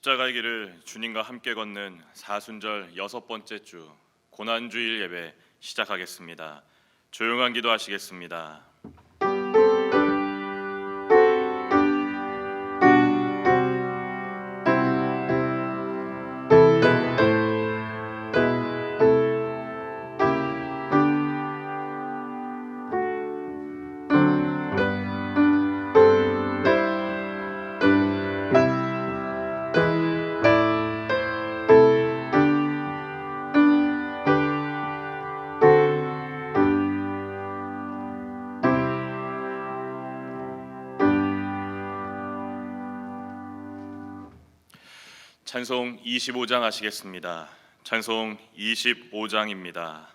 십자가의 길을 주님과 함께 걷는 사순절 6번째 주 고난주일 예배 시작하겠습니다. 조용한 기도하시겠습니다. 찬송 25장 하시겠습니다. 찬송 25장입니다.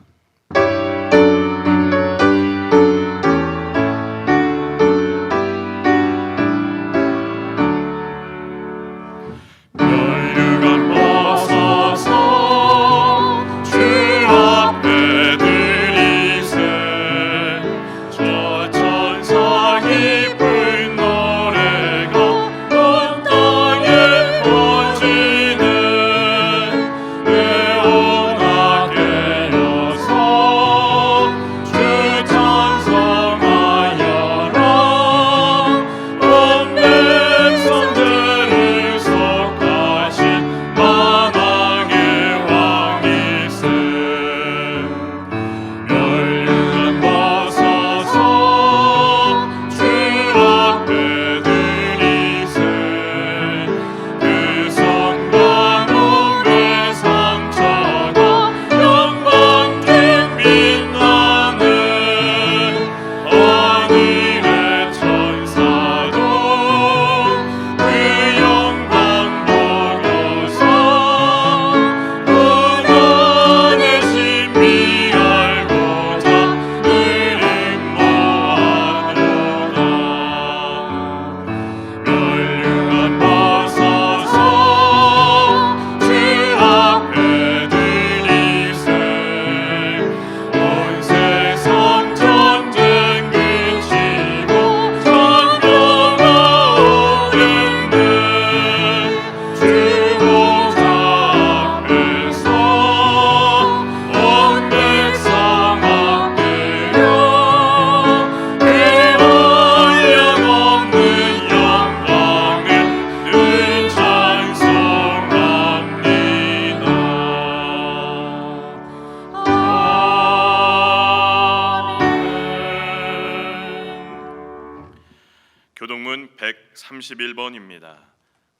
교동문 131번입니다.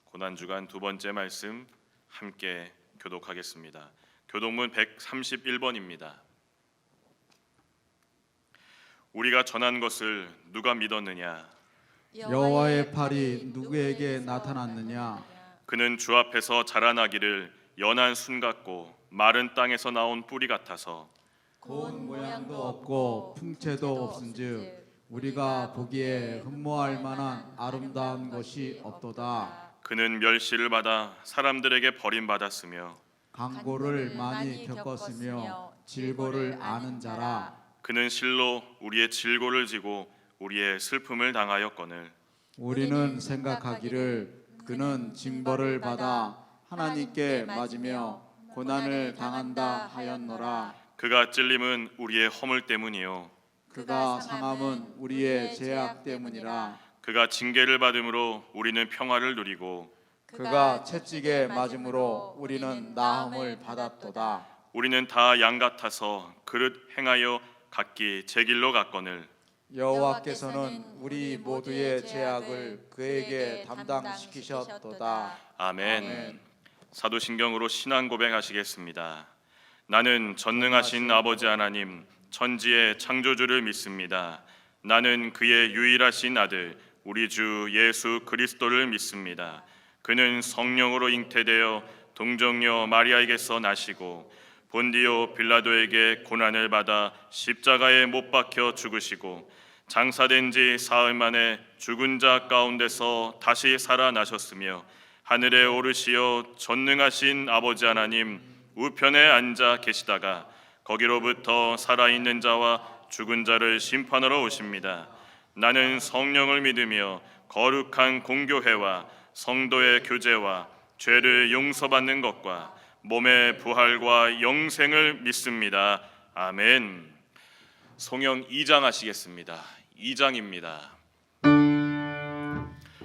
고난주간 두 번째 말씀 함께 교독하겠습니다. 교동문 131번입니다. 우리가 전한 것을 누가 믿었느냐? 여호와의 팔이 누구에게 나타났느냐? 그는 주 앞에서 자라나기를 연한 순 같고 마른 땅에서 나온 뿌리 같아서 고운 모양도 없고 풍채도 없은즉 우리가 보기에 흠모할 만한 아름다운 것이 없도다. 그는 멸시를 받아 사람들에게 버림받았으며 강고를 많이 겪었으며 질고를 아는 자라. 그는 실로 우리의 질고를 지고 우리의 슬픔을 당하였거늘 우리는 생각하기를 그는 징벌을 받아 하나님께 맞으며 고난을 당한다 하였노라. 그가 찔림은 우리의 허물 때문이요 그가 상함은 우리의 죄악 때문이라. 그가 징계를 받음으로 우리는 평화를 누리고 그가 채찍에 맞음으로 우리는 나음을 받았도다. 우리는 다 양 같아서 그릇 행하여 각기 제 길로 갔거늘 여호와께서는 우리 모두의 죄악을 그에게 담당시키셨도다. 아멘. 사도신경으로 신앙 고백하시겠습니다. 나는 전능하신 아버지 하나님 천지의 창조주를 믿습니다. 나는 그의 유일하신 아들 우리 주 예수 그리스도를 믿습니다. 그는 성령으로 잉태되어 동정녀 마리아에게서 나시고 본디오 빌라도에게 고난을 받아 십자가에 못 박혀 죽으시고 장사된 지 사흘 만에 죽은 자 가운데서 다시 살아나셨으며 하늘에 오르시어 전능하신 아버지 하나님 우편에 앉아 계시다가 거기로부터 살아있는 자와 죽은 자를 심판하러 오십니다. 나는 성령을 믿으며 거룩한 공교회와 성도의 교제와 죄를 용서받는 것과 몸의 부활과 영생을 믿습니다. 아멘. 송영 2장 하시겠습니다. 2장입니다.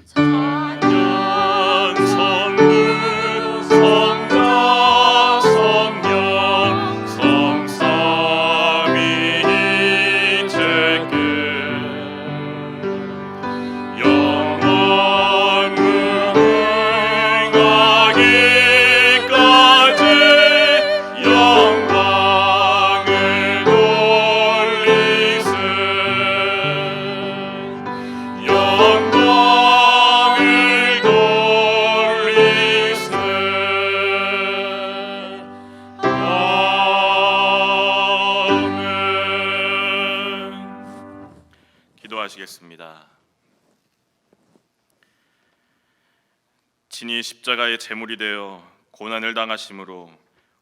성령 성부 성자 성령 성삼위일체께 영원 무궁하기까지 영광을 돌리세 영광을 돌리세 아멘. 기도하시겠습니다. 친히 십자가의 제물이 되어 고난을 당하심으로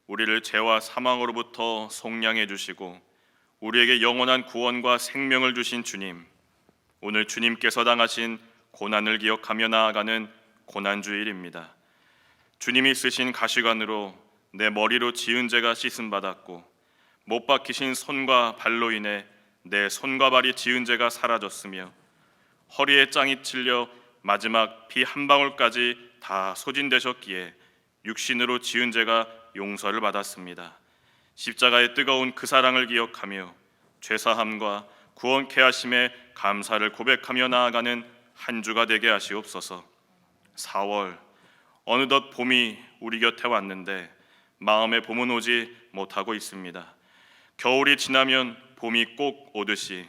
우리를 죄와 사망으로부터 속량해 주시고 우리에게 영원한 구원과 생명을 주신 주님, 오늘 주님께서 당하신 고난을 기억하며 나아가는 고난주일입니다. 주님이 쓰신 가시관으로 내 머리로 지은 죄가 씻음받았고 못 박히신 손과 발로 인해 내 손과 발이 지은 죄가 사라졌으며 허리에 짱이 찔려 마지막 피 한 방울까지 다 소진되셨기에 육신으로 지은 죄가 용서를 받았습니다. 십자가의 뜨거운 그 사랑을 기억하며 죄사함과 구원케 하심에 감사를 고백하며 나아가는 한 주가 되게 하시옵소서. 4월 어느덧 봄이 우리 곁에 왔는데 마음의 봄은 오지 못하고 있습니다. 겨울이 지나면 봄이 꼭 오듯이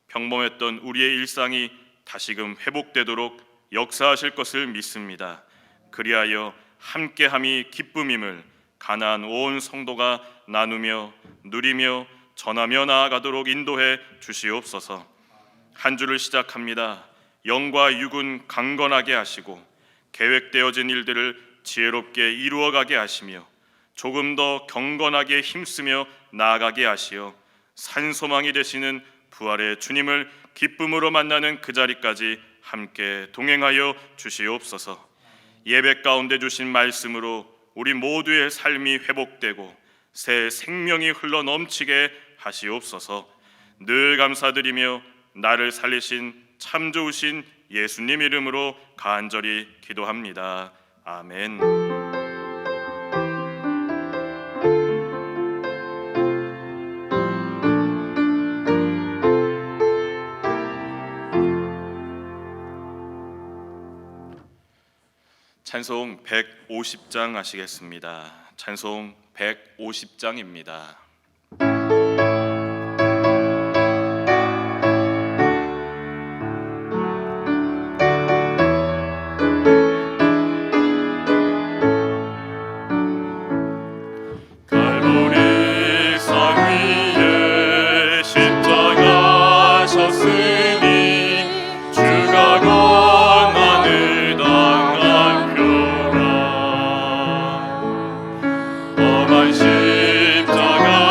평범했던 우리의 일상이 다시금 회복되도록 역사하실 것을 믿습니다. 그리하여 함께함이 기쁨임을 가나안 온 성도가 나누며 누리며 전하며 나아가도록 인도해 주시옵소서. 한 주를 시작합니다. 영과 육은 강건하게 하시고 계획되어진 일들을 지혜롭게 이루어가게 하시며 조금 더 경건하게 힘쓰며 나아가게 하시어 산소망이 되시는 부활의 주님을 기쁨으로 만나는 그 자리까지 함께 동행하여 주시옵소서. 예배 가운데 주신 말씀으로 우리 모두의 삶이 회복되고 새 생명이 흘러 넘치게 하시옵소서. 늘 감사드리며 나를 살리신 참 좋으신 예수님 이름으로 간절히 기도합니다. 아멘. 찬송 150장 하시겠습니다. 찬송 150장입니다. 갈보리 산 위에 십자가 졌으니 주가 고난을 당한 표라. 험한 십자가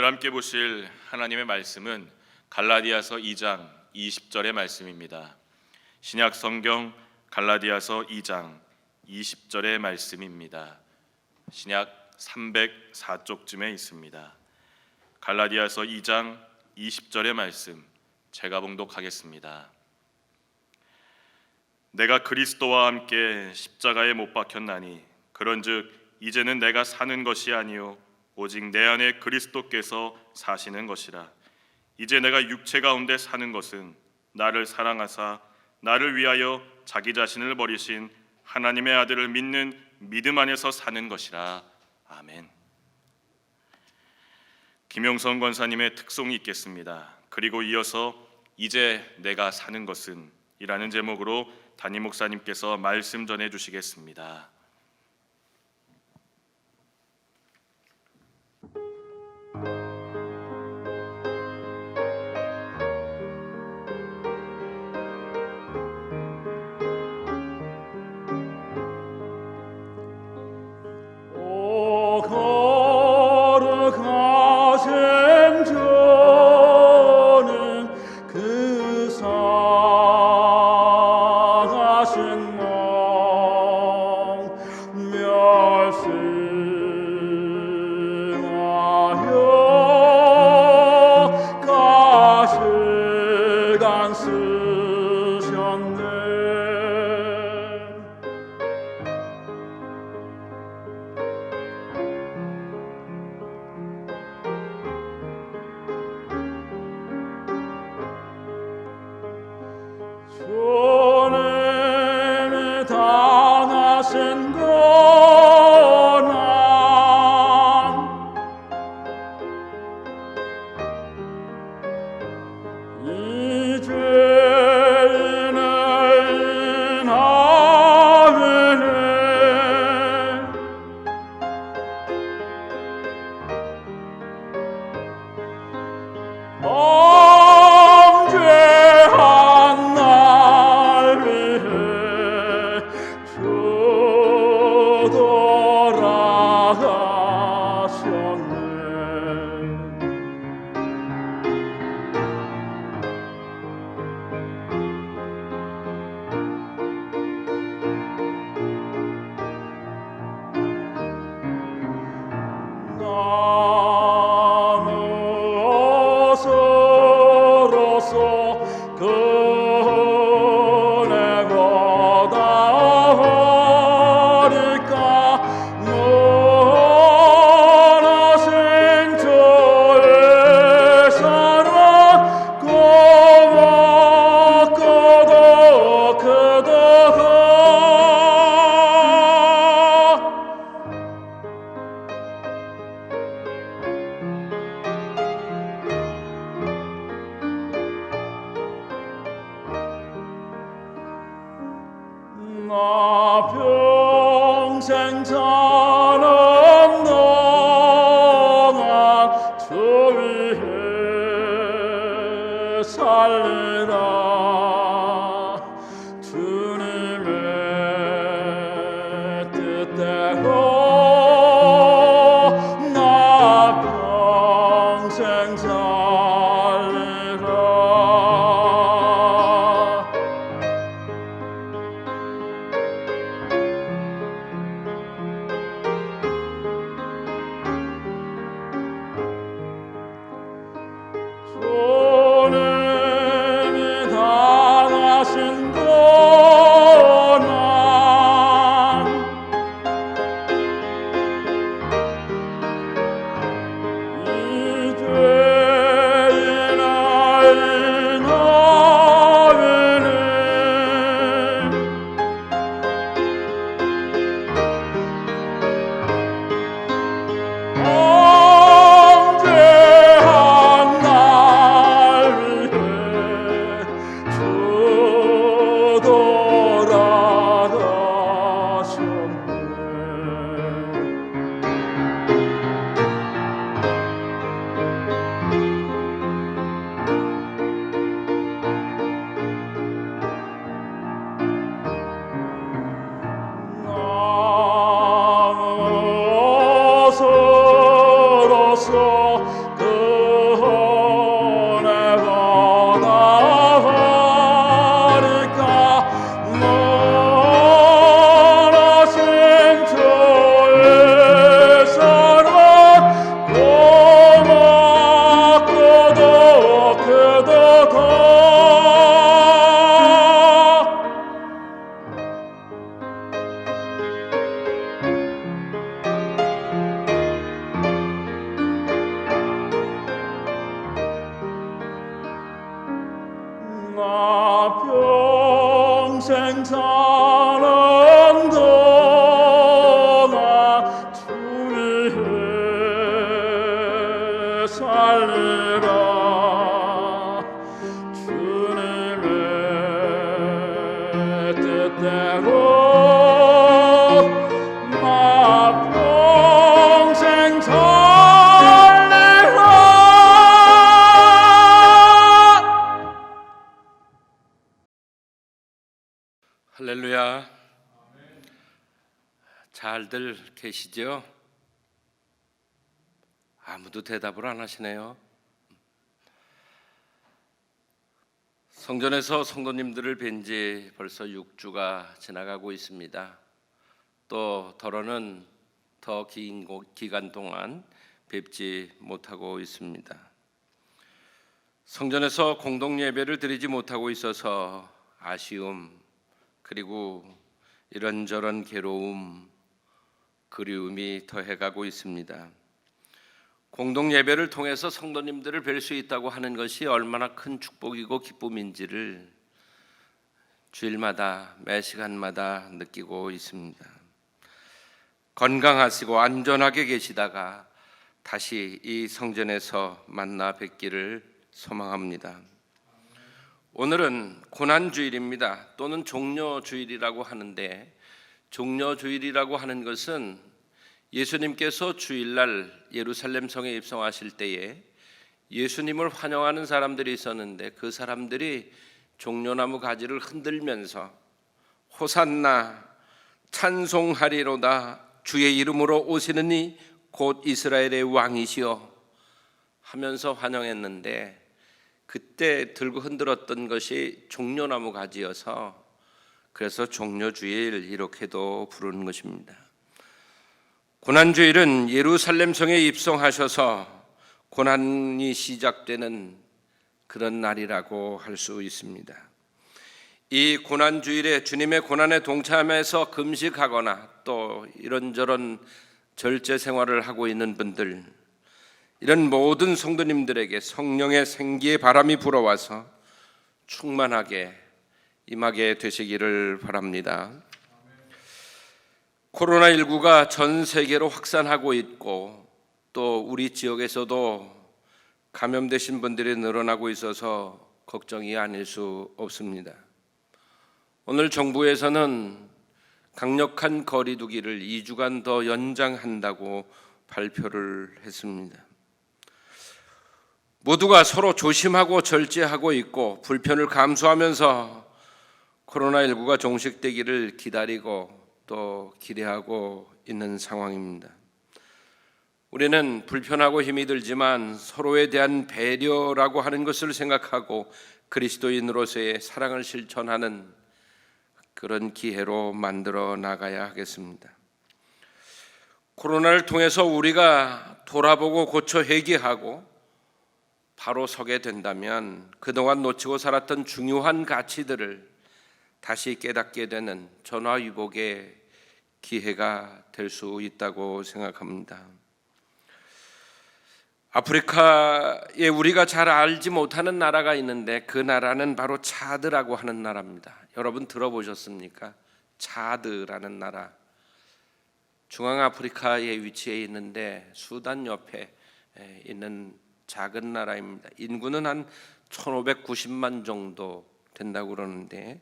오늘 함께 보실 하나님의 말씀은 갈라디아서 2장 20절의 말씀입니다. 신약 성경 갈라디아서 2장 20절의 말씀입니다. 신약 304쪽쯤에 있습니다. 갈라디아서 2장 20절의 말씀 제가 봉독하겠습니다. 내가 그리스도와 함께 십자가에 못 박혔나니 그런즉 이제는 내가 사는 것이 아니요 오직 내 안에 그리스도께서 사시는 것이라. 이제 내가 육체 가운데 사는 것은 나를 사랑하사 나를 위하여 자기 자신을 버리신 하나님의 아들을 믿는 믿음 안에서 사는 것이라. 아멘. 김영선 권사님의 특송이 있겠습니다. 그리고 이어서 이제 내가 사는 것은 이라는 제목으로 담임 목사님께서 말씀 전해 주시겠습니다. 평생 사는 동안 주 위에 살리라. 주님의 뜻대로 나 평생 살리라. 주님이 당하신 고난 이제의 나의 언제 한 날 위해 주 돌아가셨네. 나무로서 그 은혜가 나가리까 원하신 주의 사랑 고맙고도 크도다. 나 평생 사는 동안 주 위에 살리라. 주님의 뜻대로 나 평생 살리라. 할렐루야. 잘들 계시죠? 아무도 대답을 안 하시네요. 성전에서 성도님들을 뵌 지 벌써 6주가 지나가고 있습니다. 또 더러는 더 긴 기간 동안 뵙지 못하고 있습니다. 성전에서 공동 예배를 드리지 못하고 있어서 아쉬움, 그리고 이런저런 괴로움, 그리움이 더해가고 있습니다. 공동 예배를 통해서 성도님들을 뵐 수 있다고 하는 것이 얼마나 큰 축복이고 기쁨인지를 주일마다 매 시간마다 느끼고 있습니다. 건강하시고 안전하게 계시다가 다시 이 성전에서 만나 뵙기를 소망합니다. 오늘은 고난주일입니다. 또는 종려주일이라고 하는데, 종려주일이라고 하는 것은 예수님께서 주일날 예루살렘 성에 입성하실 때에 예수님을 환영하는 사람들이 있었는데, 그 사람들이 종려나무 가지를 흔들면서 호산나 찬송하리로다, 주의 이름으로 오시는 이 곧 이스라엘의 왕이시여 하면서 환영했는데, 그때 들고 흔들었던 것이 종려나무 가지여서 그래서 종려주일 이렇게도 부르는 것입니다. 고난주일은 예루살렘 성에 입성하셔서 고난이 시작되는 그런 날이라고 할 수 있습니다. 이 고난주일에 주님의 고난에 동참해서 금식하거나 또 이런저런 절제 생활을 하고 있는 분들, 이런 모든 성도님들에게 성령의 생기의 바람이 불어와서 충만하게 임하게 되시기를 바랍니다. 코로나19가 전 세계로 확산하고 있고 또 우리 지역에서도 감염되신 분들이 늘어나고 있어서 걱정이 아닐 수 없습니다. 오늘 정부에서는 강력한 거리두기를 2주간 더 연장한다고 발표를 했습니다. 모두가 서로 조심하고 절제하고 있고 불편을 감수하면서 코로나19가 종식되기를 기다리고 또 기대하고 있는 상황입니다. 우리는 불편하고 힘이 들지만 서로에 대한 배려라고 하는 것을 생각하고 그리스도인으로서의 사랑을 실천하는 그런 기회로 만들어 나가야 하겠습니다. 코로나를 통해서 우리가 돌아보고 고쳐 회개하고 바로 서게 된다면 그동안 놓치고 살았던 중요한 가치들을 다시 깨닫게 되는 전화위복의 기회가 될 수 있다고 생각합니다. 아프리카에 우리가 잘 알지 못하는 나라가 있는데 그 나라는 바로 차드라고 하는 나라입니다. 여러분 들어보셨습니까? 차드라는 나라. 중앙아프리카에 위치해 있는데 수단 옆에 있는 작은 나라입니다. 인구는 한 1590만 정도 된다고 그러는데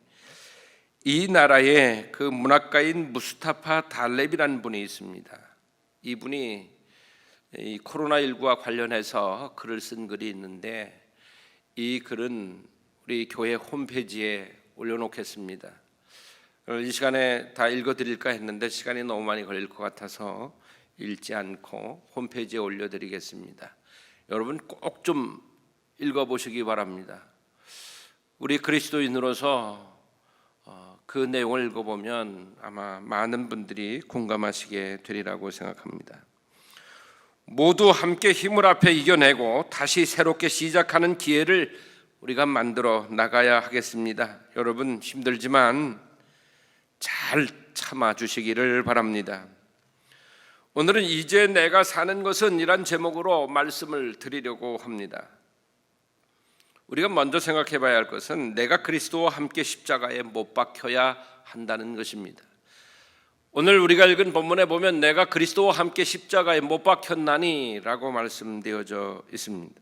이 나라에 그 문학가인 무스타파 달렙이라는 분이 있습니다. 이분이 이 코로나19와 관련해서 글을 쓴 글이 있는데 이 글은 우리 교회 홈페이지에 올려놓겠습니다. 이 시간에 다 읽어드릴까 했는데 시간이 너무 많이 걸릴 것 같아서 읽지 않고 홈페이지에 올려드리겠습니다. 여러분 꼭 좀 읽어보시기 바랍니다. 우리 그리스도인으로서 그 내용을 읽어보면 아마 많은 분들이 공감하시게 되리라고 생각합니다. 모두 함께 힘을 합해 이겨내고 다시 새롭게 시작하는 기회를 우리가 만들어 나가야 하겠습니다. 여러분 힘들지만 잘 참아주시기를 바랍니다. 오늘은 이제 내가 사는 것은 이란 제목으로 말씀을 드리려고 합니다. 우리가 먼저 생각해 봐야 할 것은 내가 그리스도와 함께 십자가에 못 박혀야 한다는 것입니다. 오늘 우리가 읽은 본문에 보면 내가 그리스도와 함께 십자가에 못 박혔나니 라고 말씀되어져 있습니다.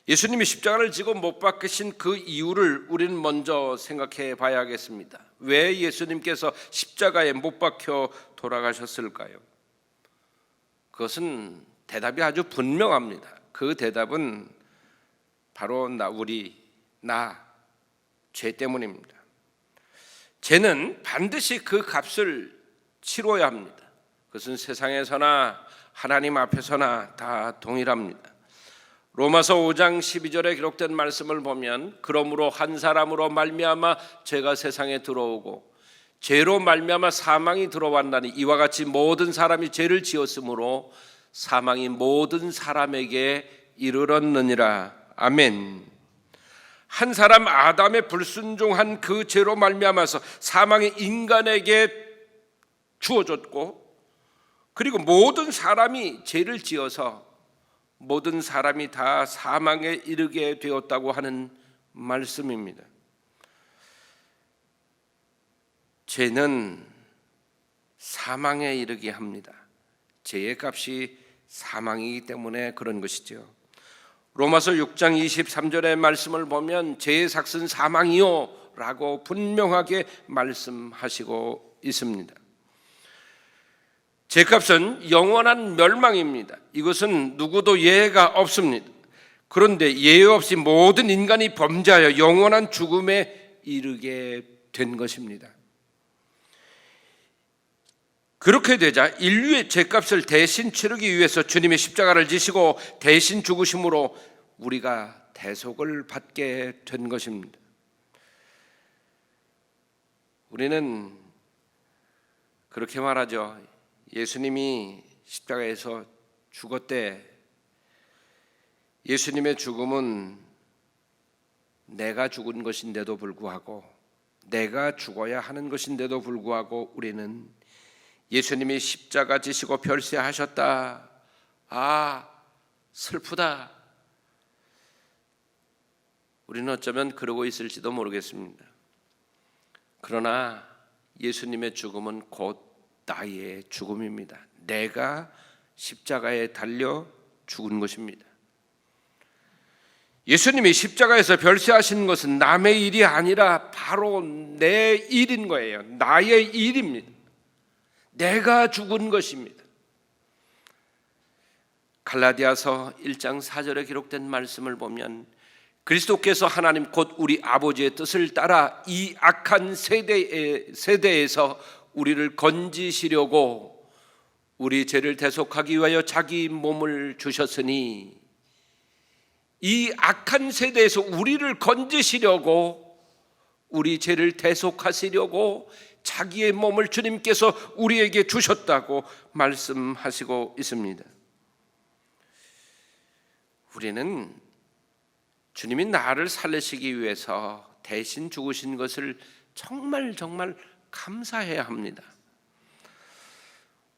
예수님이 십자가를 지고 못 박히신 그 이유를 우리는 먼저 생각해 봐야겠습니다. 왜 예수님께서 십자가에 못 박혀 돌아가셨을까요? 그것은 대답이 아주 분명합니다. 그 대답은 바로 죄 때문입니다. 죄는 반드시 그 값을 치러야 합니다. 그것은 세상에서나 하나님 앞에서나 다 동일합니다. 로마서 5장 12절에 기록된 말씀을 보면 그러므로 한 사람으로 말미암아 죄가 세상에 들어오고 죄로 말미암아 사망이 들어왔나니 이와 같이 모든 사람이 죄를 지었으므로 사망이 모든 사람에게 이르렀느니라. 아멘. 한 사람 아담의 불순종한 그 죄로 말미암아서 사망이 인간에게 주어졌고 그리고 모든 사람이 죄를 지어서 모든 사람이 다 사망에 이르게 되었다고 하는 말씀입니다. 죄는 사망에 이르게 합니다. 죄의 값이 사망이기 때문에 그런 것이죠. 로마서 6장 23절의 말씀을 보면 죄의 삭은 사망이요 라고 분명하게 말씀하시고 있습니다. 죄값은 영원한 멸망입니다. 이것은 누구도 예외가 없습니다. 그런데 예외 없이 모든 인간이 범죄하여 영원한 죽음에 이르게 된 것입니다. 그렇게 되자 인류의 죄값을 대신 치르기 위해서 주님이 십자가를 지시고 대신 죽으심으로 우리가 대속을 받게 된 것입니다. 우리는 그렇게 말하죠. 예수님이 십자가에서 죽었대. 예수님의 죽음은 내가 죽은 것인데도 불구하고 내가 죽어야 하는 것인데도 불구하고 우리는 예수님이 십자가 지시고 별세하셨다. 아, 슬프다. 우리는 어쩌면 그러고 있을지도 모르겠습니다. 그러나 예수님의 죽음은 곧 나의 죽음입니다. 내가 십자가에 달려 죽은 것입니다. 예수님이 십자가에서 별세하신 것은 남의 일이 아니라 바로 내 일인 거예요. 나의 일입니다. 내가 죽은 것입니다. 갈라디아서 1장 4절에 기록된 말씀을 보면 그리스도께서 하나님 곧 우리 아버지의 뜻을 따라 이 악한 세대에서 우리를 건지시려고 우리 죄를 대속하기 위하여 자기 몸을 주셨으니, 이 악한 세대에서 우리를 건지시려고, 우리 죄를 대속하시려고 자기의 몸을 주님께서 우리에게 주셨다고 말씀하시고 있습니다. 우리는 주님이 나를 살리시기 위해서 대신 죽으신 것을 정말 감사해야 합니다.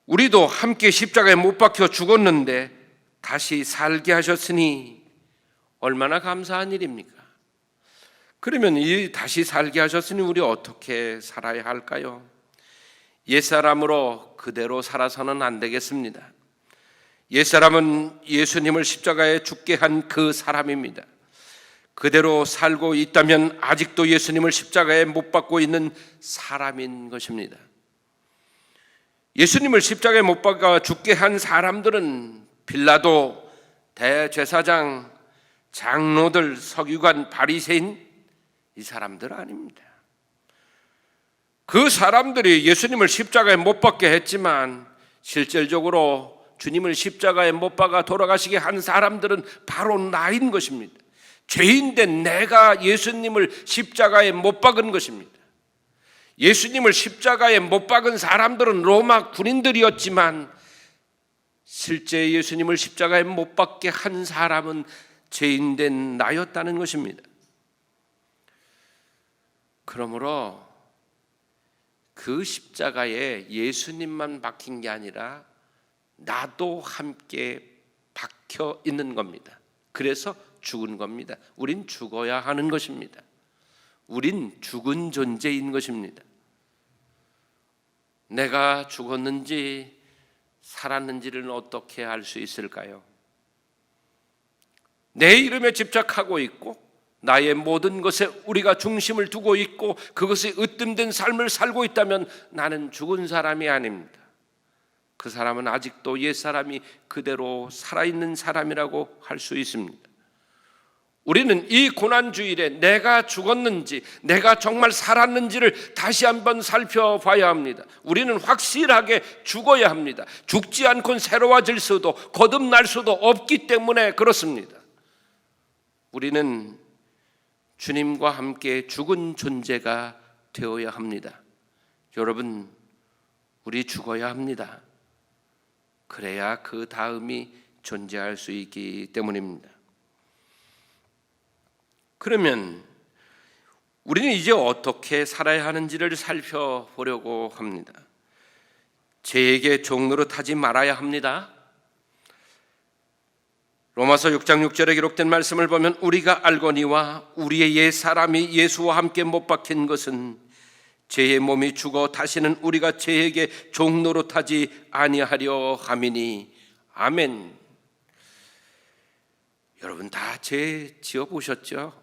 우리도 함께 십자가에 못 박혀 죽었는데 다시 살게 하셨으니 얼마나 감사한 일입니까? 그러면 이 다시 살게 하셨으니 우리 어떻게 살아야 할까요? 옛사람으로 그대로 살아서는 안 되겠습니다. 옛사람은 예수님을 십자가에 죽게 한 그 사람입니다. 그대로 살고 있다면 아직도 예수님을 십자가에 못 박고 있는 사람인 것입니다. 예수님을 십자가에 못 박아 죽게 한 사람들은 빌라도, 대제사장, 장로들, 서기관, 바리새인, 이 사람들 아닙니다. 그 사람들이 예수님을 십자가에 못 박게 했지만 실질적으로 주님을 십자가에 못 박아 돌아가시게 한 사람들은 바로 나인 것입니다. 죄인된 내가 예수님을 십자가에 못 박은 것입니다. 예수님을 십자가에 못 박은 사람들은 로마 군인들이었지만 실제 예수님을 십자가에 못 박게 한 사람은 죄인된 나였다는 것입니다. 그러므로 그 십자가에 예수님만 박힌 게 아니라 나도 함께 박혀 있는 겁니다. 그래서 죽은 겁니다. 우린 죽어야 하는 것입니다. 우린 죽은 존재인 것입니다. 내가 죽었는지 살았는지를 어떻게 알 수 있을까요? 내 이름에 집착하고 있고 나의 모든 것에 우리가 중심을 두고 있고 그것이 으뜸된 삶을 살고 있다면 나는 죽은 사람이 아닙니다. 그 사람은 아직도 옛사람이 그대로 살아있는 사람이라고 할 수 있습니다. 우리는 이 고난주일에 내가 죽었는지 내가 정말 살았는지를 다시 한번 살펴봐야 합니다. 우리는 확실하게 죽어야 합니다. 죽지 않고는 새로워질 수도 거듭날 수도 없기 때문에 그렇습니다. 우리는 주님과 함께 죽은 존재가 되어야 합니다. 여러분, 우리 죽어야 합니다. 그래야 그 다음이 존재할 수 있기 때문입니다. 그러면 우리는 이제 어떻게 살아야 하는지를 살펴보려고 합니다. 죄에게 종노릇하지 말아야 합니다. 로마서 6장 6절에 기록된 말씀을 보면 우리가 알거니와 우리의 옛 사람이 예수와 함께 못 박힌 것은 죄의 몸이 죽어 다시는 우리가 죄에게 종노릇하지 아니하려 함이니. 아멘. 여러분 다 죄 지어 보셨죠?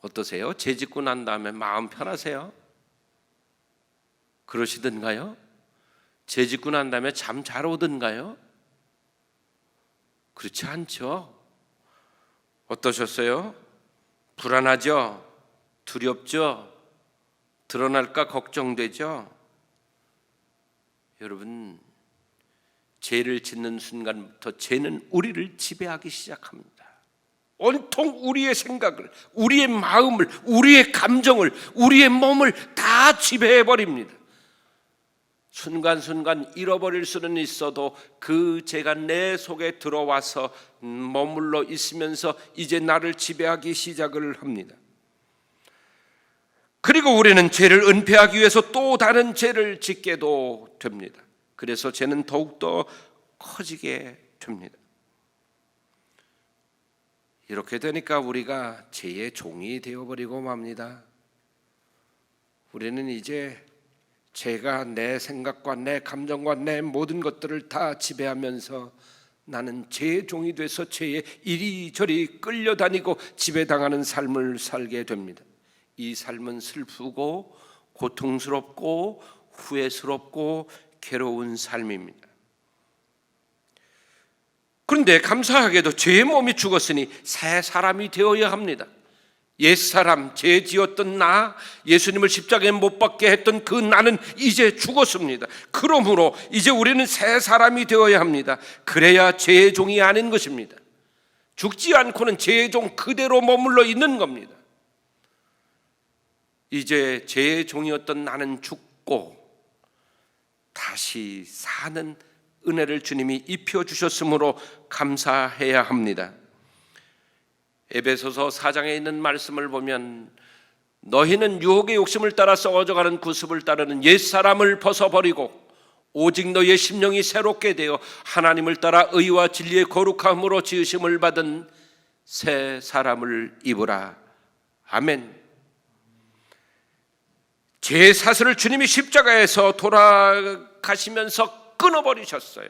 어떠세요? 죄 짓고 난 다음에 마음 편하세요? 그러시던가요? 죄 짓고 난 다음에 잠 잘 오던가요? 그렇지 않죠? 어떠셨어요? 불안하죠? 두렵죠? 드러날까 걱정되죠? 여러분, 죄를 짓는 순간부터 죄는 우리를 지배하기 시작합니다. 온통 우리의 생각을, 우리의 마음을, 우리의 감정을, 우리의 몸을 다 지배해버립니다. 순간순간 잃어버릴 수는 있어도 그 죄가 내 속에 들어와서 머물러 있으면서 이제 나를 지배하기 시작을 합니다. 그리고 우리는 죄를 은폐하기 위해서 또 다른 죄를 짓게도 됩니다. 그래서 죄는 더욱더 커지게 됩니다. 이렇게 되니까 우리가 죄의 종이 되어버리고 맙니다. 우리는 이제 죄가 내 생각과 내 감정과 내 모든 것들을 다 지배하면서 나는 죄의 종이 돼서 죄에 이리저리 끌려다니고 지배당하는 삶을 살게 됩니다. 이 삶은 슬프고 고통스럽고 후회스럽고 괴로운 삶입니다. 그런데 감사하게도 죄의 몸이 죽었으니 새 사람이 되어야 합니다. 옛사람, 죄 지었던 나, 예수님을 십자가에 못 박게 했던 그 나는 이제 죽었습니다. 그러므로 이제 우리는 새 사람이 되어야 합니다. 그래야 죄의 종이 아닌 것입니다. 죽지 않고는 죄의 종 그대로 머물러 있는 겁니다. 이제 죄의 종이었던 나는 죽고 다시 사는 은혜를 주님이 입혀주셨으므로 감사해야 합니다. 에베소서 4장에 있는 말씀을 보면 너희는 유혹의 욕심을 따라 썩어져가는 구습을 따르는 옛사람을 벗어버리고 오직 너희의 심령이 새롭게 되어 하나님을 따라 의와 진리의 거룩함으로 지으심을 받은 새 사람을 입으라. 아멘. 죄의 사슬을 주님이 십자가에서 돌아가시면서 끊어버리셨어요.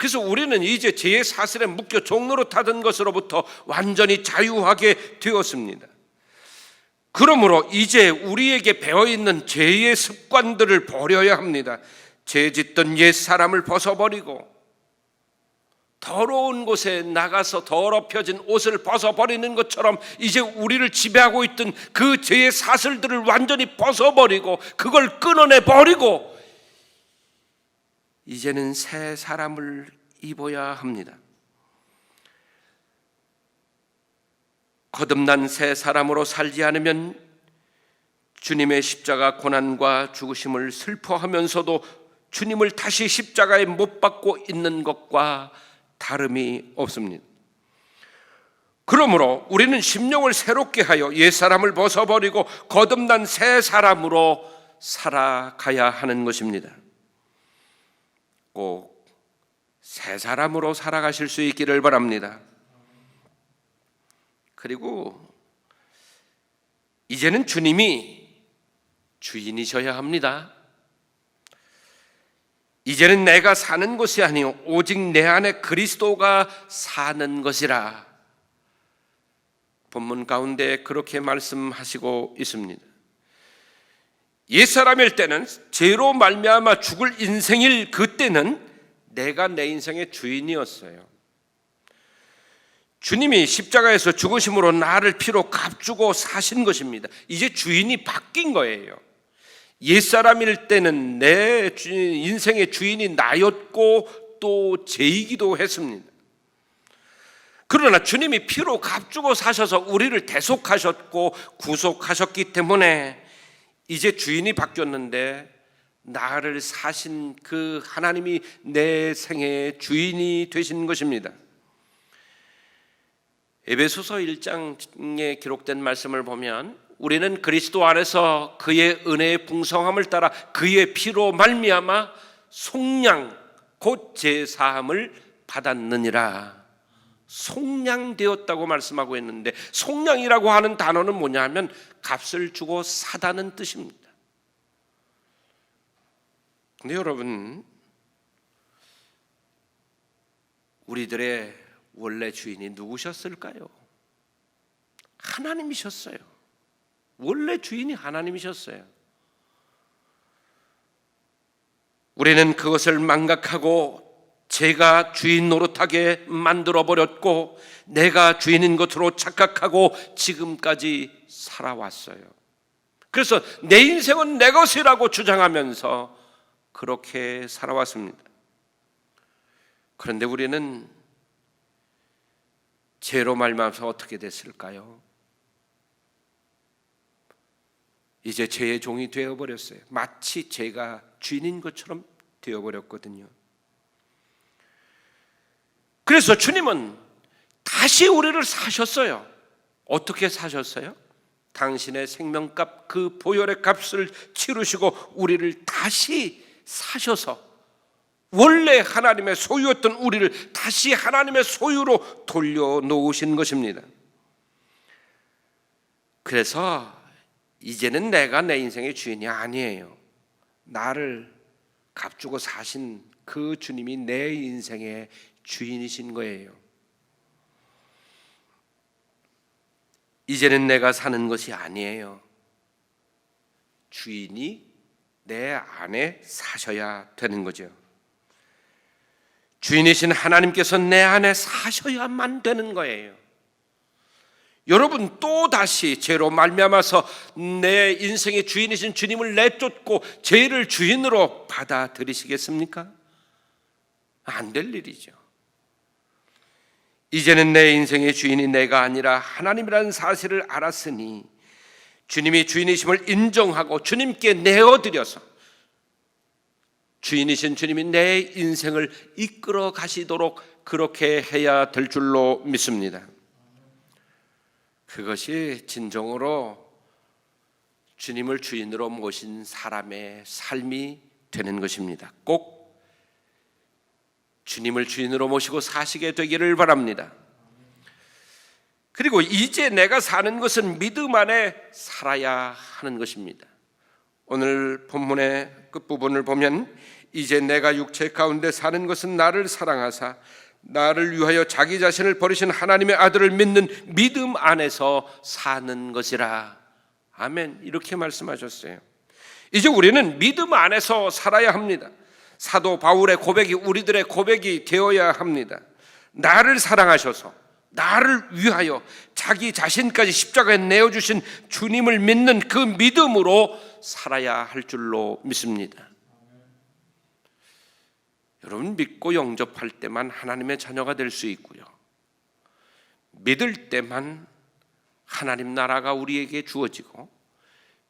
그래서 우리는 이제 죄의 사슬에 묶여 종로로 타던 것으로부터 완전히 자유하게 되었습니다. 그러므로 이제 우리에게 배어있는 죄의 습관들을 버려야 합니다. 죄 짓던 옛 사람을 벗어버리고 더러운 곳에 나가서 더럽혀진 옷을 벗어버리는 것처럼 이제 우리를 지배하고 있던 그 죄의 사슬들을 완전히 벗어버리고 그걸 끊어내버리고 이제는 새 사람을 입어야 합니다. 거듭난 새 사람으로 살지 않으면 주님의 십자가 고난과 죽으심을 슬퍼하면서도 주님을 다시 십자가에 못 박고 있는 것과 다름이 없습니다. 그러므로 우리는 심령을 새롭게 하여 옛사람을 벗어버리고 거듭난 새 사람으로 살아가야 하는 것입니다. 꼭 새 사람으로 살아가실 수 있기를 바랍니다. 그리고 이제는 주님이 주인이셔야 합니다. 이제는 내가 사는 것이 아니요 오직 내 안에 그리스도가 사는 것이라. 본문 가운데 그렇게 말씀하시고 있습니다. 옛사람일 때는 죄로 말미암아 죽을 인생일 그때는 내가 내 인생의 주인이었어요. 주님이 십자가에서 죽으심으로 나를 피로 값주고 사신 것입니다. 이제 주인이 바뀐 거예요. 옛사람일 때는 내 인생의 주인이 나였고 또 죄이기도 했습니다. 그러나 주님이 피로 값주고 사셔서 우리를 대속하셨고 구속하셨기 때문에 이제 주인이 바뀌었는데 나를 사신 그 하나님이 내 생애의 주인이 되신 것입니다. 에베소서 1장에 기록된 말씀을 보면 우리는 그리스도 안에서 그의 은혜의 풍성함을 따라 그의 피로 말미암아 속량 곧 제사함을 받았느니라. 속량되었다고 말씀하고 있는데 속량이라고 하는 단어는 뭐냐 하면 값을 주고 사다는 뜻입니다. 근데 여러분, 우리들의 원래 주인이 누구셨을까요? 하나님이셨어요. 원래 주인이 하나님이셨어요. 우리는 그것을 망각하고 제가 주인 노릇하게 만들어버렸고 내가 주인인 것으로 착각하고 지금까지 살아왔어요. 그래서 내 인생은 내 것이라고 주장하면서 그렇게 살아왔습니다. 그런데 우리는 죄로 말미암아서 어떻게 됐을까요? 이제 죄의 종이 되어버렸어요. 마치 죄가 주인인 것처럼 되어버렸거든요. 그래서 주님은 다시 우리를 사셨어요. 어떻게 사셨어요? 당신의 생명값 그 보혈의 값을 치르시고 우리를 다시 사셔서 원래 하나님의 소유였던 우리를 다시 하나님의 소유로 돌려놓으신 것입니다. 그래서 이제는 내가 내 인생의 주인이 아니에요. 나를 값주고 사신 그 주님이 내 인생의 주인이신 거예요. 이제는 내가 사는 것이 아니에요. 주인이 내 안에 사셔야 되는 거죠. 주인이신 하나님께서 내 안에 사셔야만 되는 거예요. 여러분 또다시 죄로 말미암아서 내 인생의 주인이신 주님을 내쫓고 죄를 주인으로 받아들이시겠습니까? 안 될 일이죠. 이제는 내 인생의 주인이 내가 아니라 하나님이라는 사실을 알았으니 주님이 주인이심을 인정하고 주님께 내어드려서 주인이신 주님이 내 인생을 이끌어 가시도록 그렇게 해야 될 줄로 믿습니다. 그것이 진정으로 주님을 주인으로 모신 사람의 삶이 되는 것입니다. 꼭 주님을 주인으로 모시고 사시게 되기를 바랍니다. 그리고 이제 내가 사는 것은 믿음 안에 살아야 하는 것입니다. 오늘 본문의 끝부분을 보면 이제 내가 육체 가운데 사는 것은 나를 사랑하사 나를 위하여 자기 자신을 버리신 하나님의 아들을 믿는 믿음 안에서 사는 것이라. 아멘. 이렇게 말씀하셨어요. 이제 우리는 믿음 안에서 살아야 합니다. 사도 바울의 고백이 우리들의 고백이 되어야 합니다. 나를 사랑하셔서 나를 위하여 자기 자신까지 십자가에 내어주신 주님을 믿는 그 믿음으로 살아야 할 줄로 믿습니다. 여러분 믿고 영접할 때만 하나님의 자녀가 될 수 있고요, 믿을 때만 하나님 나라가 우리에게 주어지고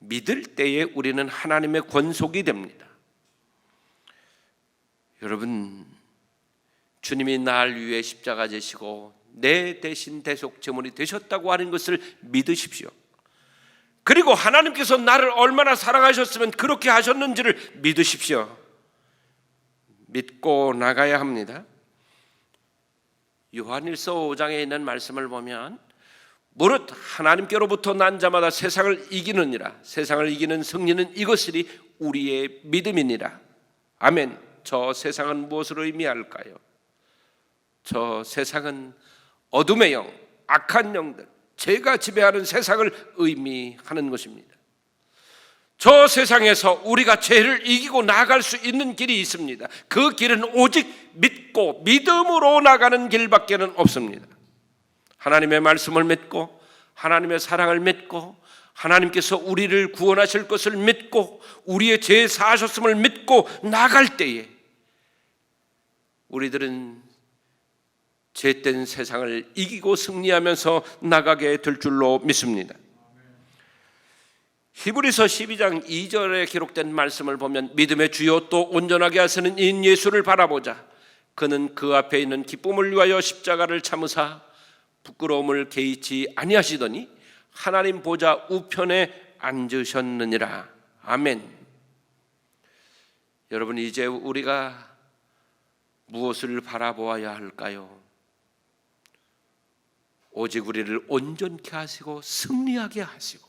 믿을 때에 우리는 하나님의 권속이 됩니다. 여러분 주님이 날 위해 십자가 지시고 내 대신 대속 제물이 되셨다고 하는 것을 믿으십시오. 그리고 하나님께서 나를 얼마나 사랑하셨으면 그렇게 하셨는지를 믿으십시오. 믿고 나가야 합니다. 요한일서 5장에 있는 말씀을 보면 무릇 하나님께로부터 난 자마다 세상을 이기느니라. 세상을 이기는 승리는 이것이리 우리의 믿음이니라. 아멘. 저 세상은 무엇을 의미할까요? 저 세상은 어둠의 영, 악한 영들, 죄가 지배하는 세상을 의미하는 것입니다. 저 세상에서 우리가 죄를 이기고 나아갈 수 있는 길이 있습니다. 그 길은 오직 믿고 믿음으로 나가는 길밖에는 없습니다. 하나님의 말씀을 믿고 하나님의 사랑을 믿고 하나님께서 우리를 구원하실 것을 믿고 우리의 죄 사하셨음을 믿고 나갈 때에 우리들은 죄된 세상을 이기고 승리하면서 나가게 될 줄로 믿습니다. 히브리서 12장 2절에 기록된 말씀을 보면 믿음의 주요 또 온전하게 하시는 인 예수를 바라보자. 그는 그 앞에 있는 기쁨을 위하여 십자가를 참으사 부끄러움을 개의치 아니하시더니 하나님 보좌 우편에 앉으셨느니라. 아멘. 여러분 이제 우리가 무엇을 바라보아야 할까요? 오직 우리를 온전케 하시고 승리하게 하시고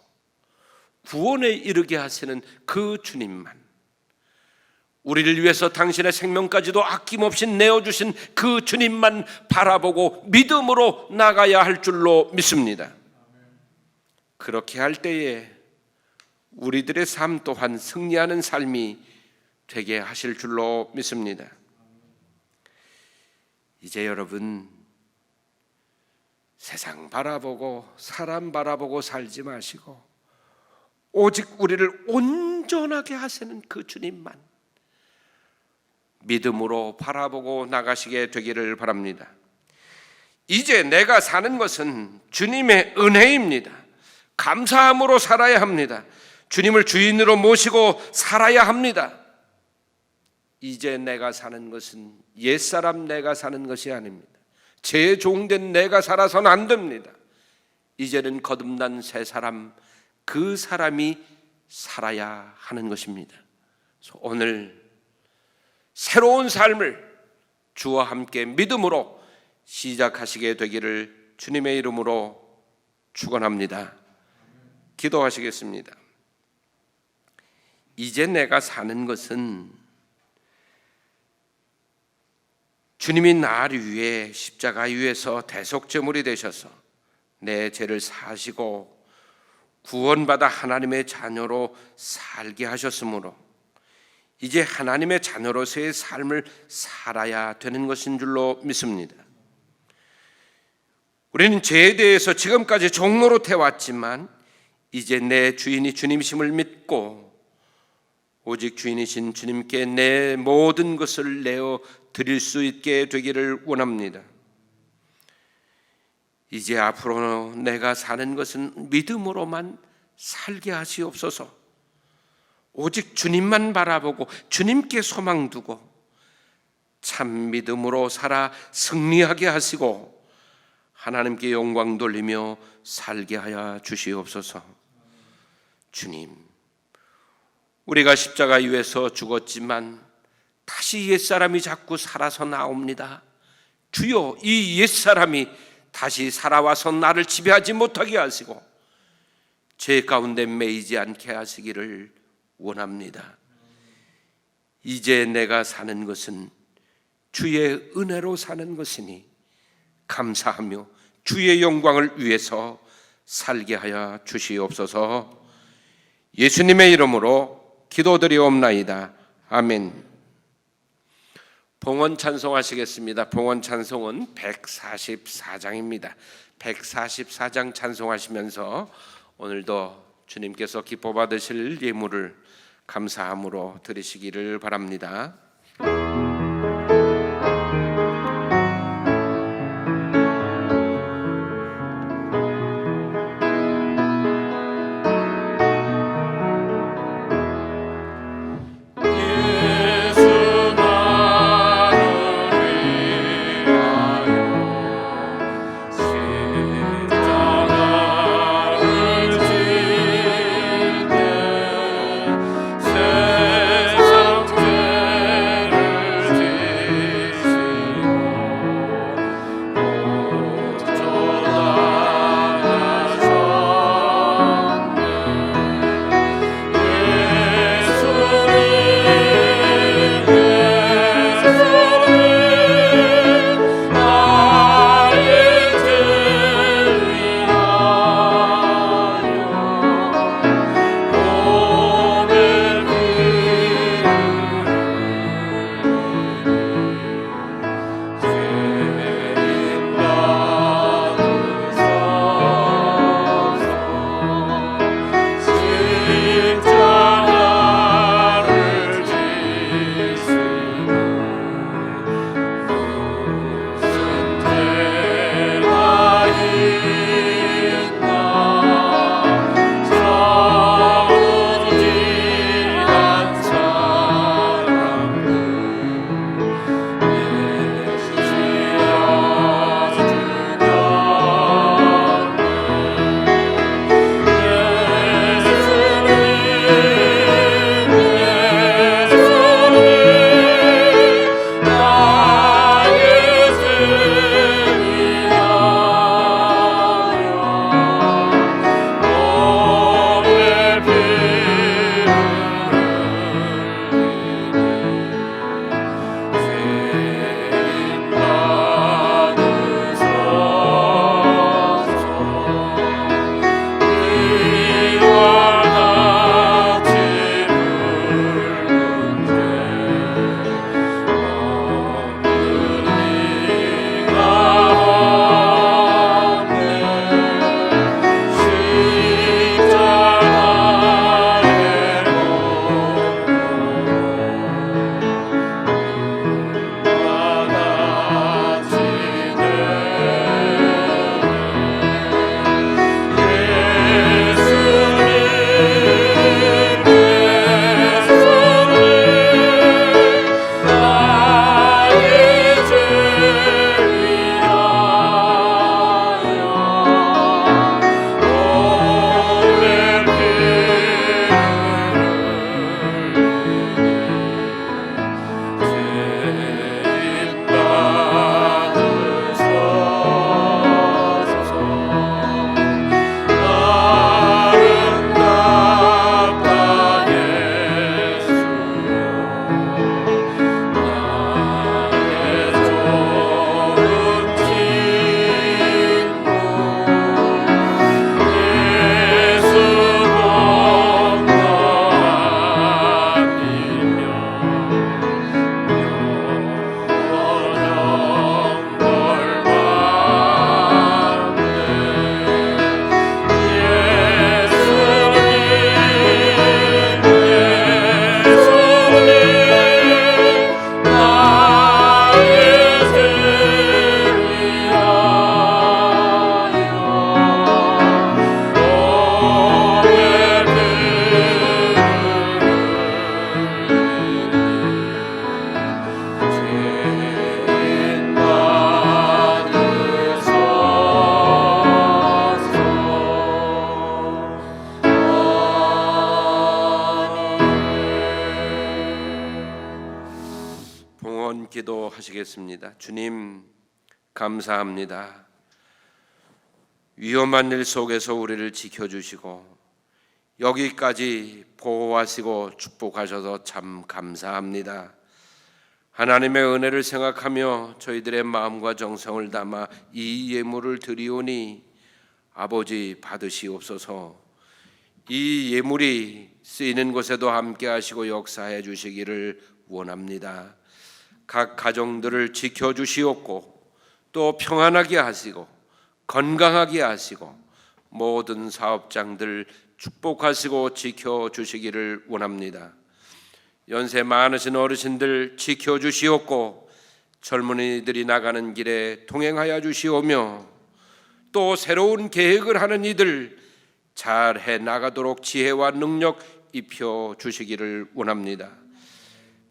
구원에 이르게 하시는 그 주님만, 우리를 위해서 당신의 생명까지도 아낌없이 내어주신 그 주님만 바라보고 믿음으로 나가야 할 줄로 믿습니다. 그렇게 할 때에 우리들의 삶 또한 승리하는 삶이 되게 하실 줄로 믿습니다. 이제 여러분 세상 바라보고 사람 바라보고 살지 마시고 오직 우리를 온전하게 하시는 그 주님만 믿음으로 바라보고 나가시게 되기를 바랍니다. 이제 내가 사는 것은 주님의 은혜입니다. 감사함으로 살아야 합니다. 주님을 주인으로 모시고 살아야 합니다. 이제 내가 사는 것은 옛사람 내가 사는 것이 아닙니다. 재종된 내가 살아서는 안 됩니다. 이제는 거듭난 새 사람, 그 사람이 살아야 하는 것입니다. 그래서 오늘 새로운 삶을 주와 함께 믿음으로 시작하시게 되기를 주님의 이름으로 축원합니다. 기도하시겠습니다. 이제 내가 사는 것은 주님이 나를 위해 십자가 위에서 대속제물이 되셔서 내 죄를 사하시고 구원받아 하나님의 자녀로 살게 하셨으므로 이제 하나님의 자녀로서의 삶을 살아야 되는 것인 줄로 믿습니다. 우리는 죄에 대해서 지금까지 종노릇해 왔지만 이제 내 주인이 주님이심을 믿고 오직 주인이신 주님께 내 모든 것을 내어 드릴 수 있게 되기를 원합니다. 이제 앞으로 내가 사는 것은 믿음으로만 살게 하시옵소서. 오직 주님만 바라보고 주님께 소망 두고 참 믿음으로 살아 승리하게 하시고 하나님께 영광 돌리며 살게 하여 주시옵소서. 주님, 우리가 십자가 위에서 죽었지만 다시 옛사람이 자꾸 살아서 나옵니다. 주여, 이 옛사람이 다시 살아와서 나를 지배하지 못하게 하시고 죄 가운데 매이지 않게 하시기를 원합니다. 이제 내가 사는 것은 주의 은혜로 사는 것이니 감사하며 주의 영광을 위해서 살게 하여 주시옵소서. 예수님의 이름으로 기도드리옵나이다. 아멘. 봉헌 찬송하시겠습니다. 봉헌 찬송은 144장입니다. 144장 찬송하시면서 오늘도 주님께서 기뻐 받으실 예물을 감사함으로 드리시기를 바랍니다. 세상 죄를 기도하시겠습니다. 주님, 감사합니다. 위험한 일 속에서 우리를 지켜주시고 여기까지 보호하시고 축복하셔서 참 감사합니다. 하나님의 은혜를 생각하며 저희들의 마음과 정성을 담아 이 예물을 드리오니 아버지 받으시옵소서. 이 예물이 쓰이는 곳에도 함께 하시고 역사해 주시기를 원합니다. 각 가정들을 지켜주시옵고 또 평안하게 하시고 건강하게 하시고 모든 사업장들 축복하시고 지켜주시기를 원합니다. 연세 많으신 어르신들 지켜주시옵고 젊은이들이 나가는 길에 동행하여 주시오며 또 새로운 계획을 하는 이들 잘해 나가도록 지혜와 능력 입혀 주시기를 원합니다.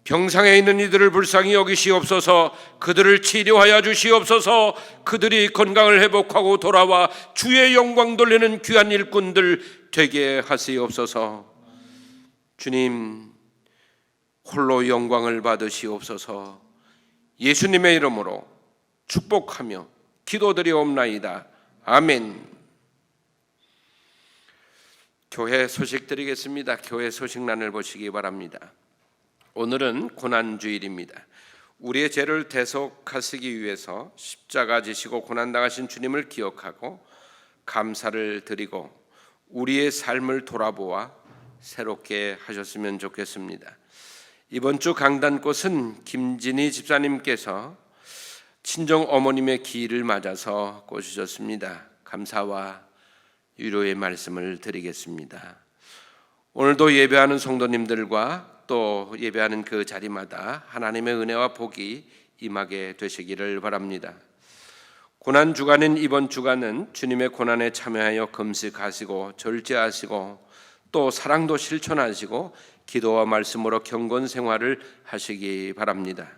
병상에 있는 이들을 불쌍히 여기시옵소서. 그들을 치료하여 주시옵소서. 그들이 건강을 회복하고 돌아와 주의 영광 돌리는 귀한 일꾼들 되게 하시옵소서. 주님, 홀로 영광을 받으시옵소서. 예수님의 이름으로 축복하며 기도드리옵나이다. 아멘. 교회 소식 드리겠습니다. 교회 소식란을 보시기 바랍니다. 오늘은 고난주일입니다. 우리의 죄를 대속하시기 위해서 십자가 지시고 고난당하신 주님을 기억하고 감사를 드리고 우리의 삶을 돌아보아 새롭게 하셨으면 좋겠습니다. 이번 주 강단꽃은 김진희 집사님께서 친정 어머님의 기일을 맞아서 꽂으셨습니다. 감사와 위로의 말씀을 드리겠습니다. 오늘도 예배하는 성도님들과 또 예배하는 그 자리마다 하나님의 은혜와 복이 임하게 되시기를 바랍니다. 고난 주간인 이번 주간은 주님의 고난에 참여하여 금식하시고 절제하시고 또 사랑도 실천하시고 기도와 말씀으로 경건 생활을 하시기 바랍니다.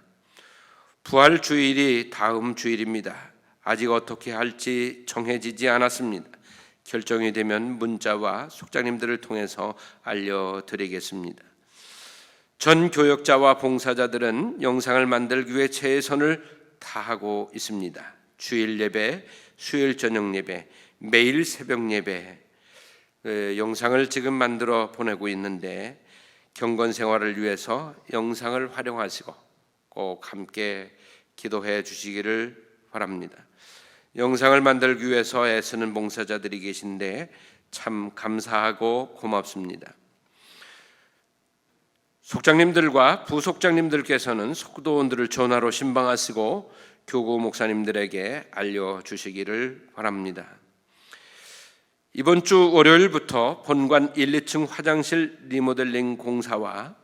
부활 주일이 다음 주일입니다. 아직 어떻게 할지 정해지지 않았습니다. 결정이 되면 문자와 속장님들을 통해서 알려드리겠습니다. 전 교역자와 봉사자들은 영상을 만들기 위해 최선을 다하고 있습니다. 주일 예배, 수요일 저녁 예배, 매일 새벽 예배 영상을 지금 만들어 보내고 있는데 경건 생활을 위해서 영상을 활용하시고 꼭 함께 기도해 주시기를 바랍니다. 영상을 만들기 위해서 애쓰는 봉사자들이 계신데 참 감사하고 고맙습니다. 속장님들과 부속장님들께서는 속도원들을 전화로 신방하시고 교구 목사님들에게 알려주시기를 바랍니다. 이번 주 월요일부터 본관 1, 2층 화장실 리모델링 공사와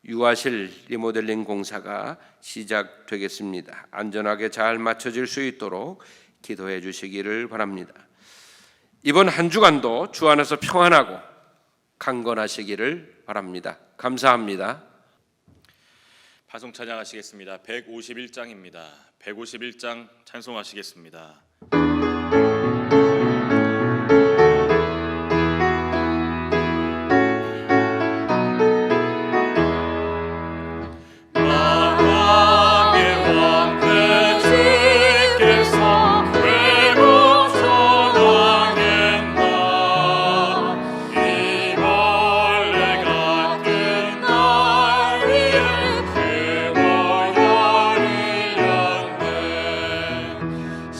유아실 리모델링 공사가 시작되겠습니다. 안전하게 잘 마쳐질 수 있도록 기도해 주시기를 바랍니다. 이번 한 주간도 주 안에서 평안하고 강건하시기를 바랍니다. 감사합니다. 파송 찬양하시겠습니다. 151장입니다. 151장 찬송하시겠습니다.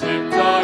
십자가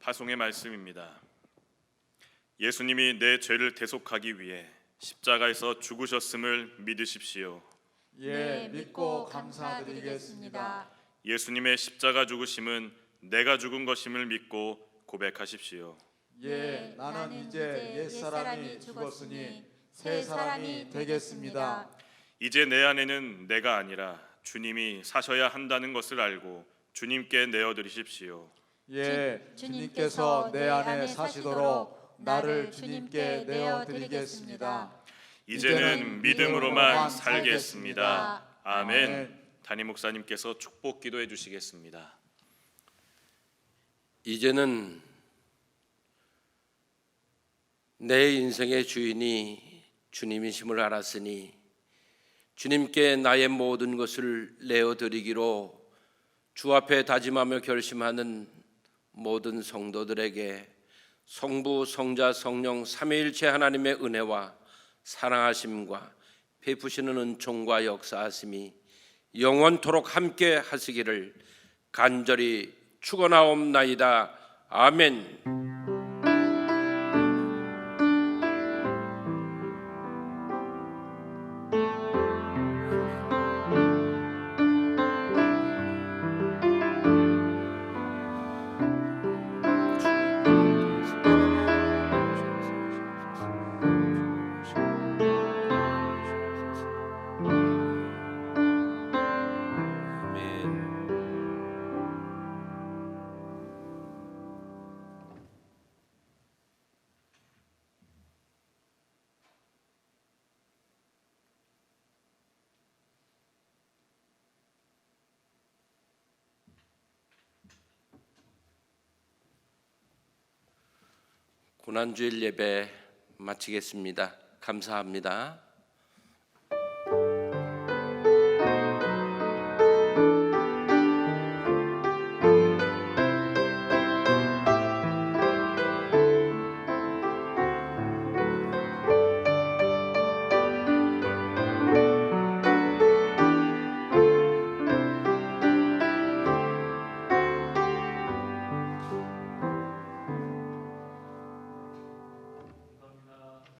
파송의 말씀입니다. 예수님이 내 죄를 대속하기 위해 십자가에서 죽으셨음을 믿으십시오. 예, 믿고 감사드리겠습니다. 예수님의 십자가 죽으심은 내가 죽은 것임을 믿고 고백하십시오. 예, 나는 이제 옛사람이 죽었으니 새 사람이 되겠습니다. 이제 내 안에는 내가 아니라 주님이 사셔야 한다는 것을 알고 주님께 내어드리십시오. 예, 주님께서 내 안에 사시도록 나를 주님께 내어드리겠습니다. 이제는 믿음으로만 살겠습니다. 아멘. 담임 목사님께서 축복 기도해 주시겠습니다. 이제는 내 인생의 주인이 주님이심을 알았으니 주님께 나의 모든 것을 내어드리기로 주 앞에 다짐하며 결심하는 모든 성도들에게 성부, 성자, 성령 삼위일체 하나님의 은혜와 사랑하심과 베푸시는 은총과 역사하심이 영원토록 함께 하시기를 간절히 축원하옵나이다. 아멘. 고난주일 예배 마치겠습니다. 감사합니다.